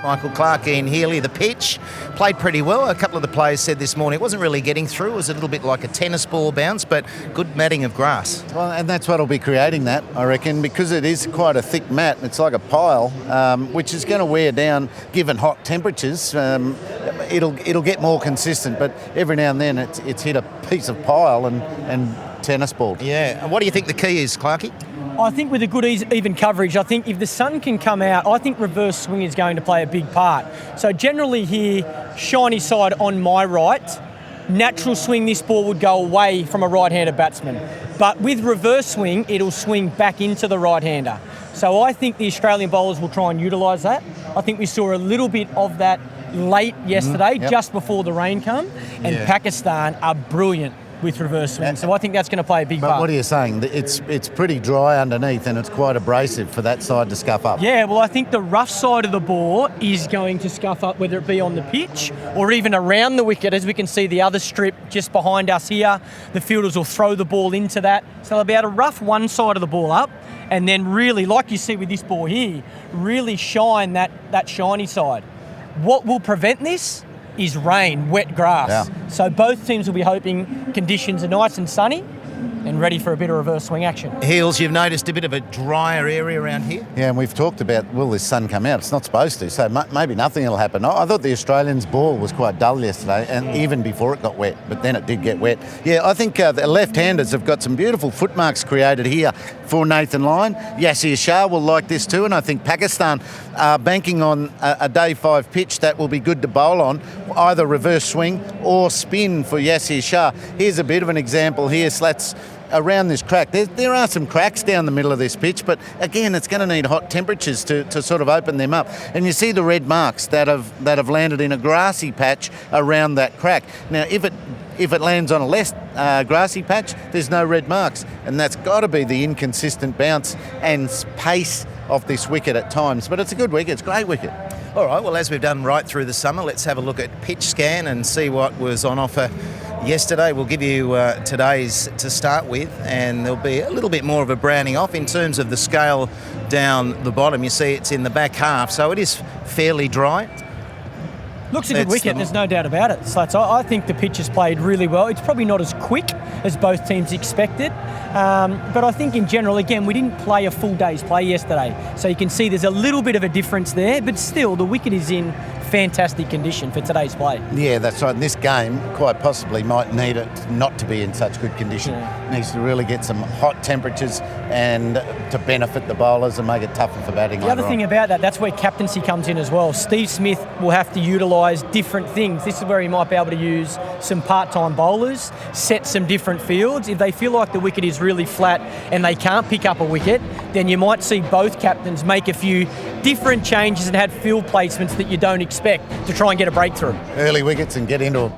Michael Clark, Ian Healy. The pitch played pretty well. A couple of the players said this morning it wasn't really getting through. It was a little bit like a tennis ball bounce, but good matting of grass. Well, and that's what'll be creating that, I reckon, because it is quite a thick mat. It's like a pile, which is going to wear down, given hot temperatures. It'll get more consistent, but every now and then it's hit a piece of pile and tennis ball. Yeah. And what do you think the key is, Clarkie? I think with a good even coverage, I think if the sun can come out, I think reverse swing is going to play a big part. So generally here, shiny side on my right, natural swing, this ball would go away from a right-handed batsman. But with reverse swing, it'll swing back into the right-hander. So I think the Australian bowlers will try and utilise that. I think we saw a little bit of that late yesterday, just before the rain come. And Pakistan are brilliant with reverse swing. So I think that's going to play a big part. But what are you saying? It's pretty dry underneath and it's quite abrasive for that side to scuff up. Yeah, well, I think the rough side of the ball is going to scuff up, whether it be on the pitch or even around the wicket. As we can see, the other strip just behind us here, the fielders will throw the ball into that. So they'll be able to rough one side of the ball up and then really, like you see with this ball here, really shine that shiny side. What will prevent this is rain, wet grass. Yeah. So both teams will be hoping conditions are nice and sunny and ready for a bit of reverse swing action. Heels, you've noticed a bit of a drier area around here? Yeah, and we've talked about, will this sun come out? It's not supposed to, so maybe nothing will happen. I thought the Australians' ball was quite dull yesterday, and even before it got wet, but then it did get wet. Yeah, I think the left-handers have got some beautiful footmarks created here for Nathan Lyon. Yasir Shah will like this too, and I think Pakistan are banking on a day 5 pitch that will be good to bowl on, either reverse swing or spin for Yasir Shah. Here's a bit of an example here, Slats. Around this crack, there are some cracks down the middle of this pitch, but again, it's going to need hot temperatures to sort of open them up. And you see the red marks that have landed in a grassy patch around that crack. Now, if it lands on a less grassy patch, there's no red marks, and that's got to be the inconsistent bounce and pace of this wicket at times. But it's a good wicket, it's a great wicket. All right, well, as we've done right through the summer, let's have a look at pitch scan and see what was on offer yesterday. We'll give you today's to start with, and there'll be a little bit more of a browning off in terms of the scale down the bottom. You see it's in the back half, so it is fairly dry. Looks a good wicket, there's no doubt about it. So I think the pitch has played really well. It's probably not as quick as both teams expected, but I think in general, again, we didn't play a full day's play yesterday. So you can see there's a little bit of a difference there, but still the wicket is in fantastic condition for today's play. Yeah, that's right. And this game quite possibly might need it not to be in such good condition. It needs to really get some hot temperatures and to benefit the bowlers and make it tougher for batting. The other thing about that's where captaincy comes in as well. Steve Smith will have to utilise different things. This is where he might be able to use some part-time bowlers, set some different fields. If they feel like the wicket is really flat and they can't pick up a wicket, then you might see both captains make a few different changes and have field placements that you don't expect to try and get a breakthrough. Early wickets and get into them.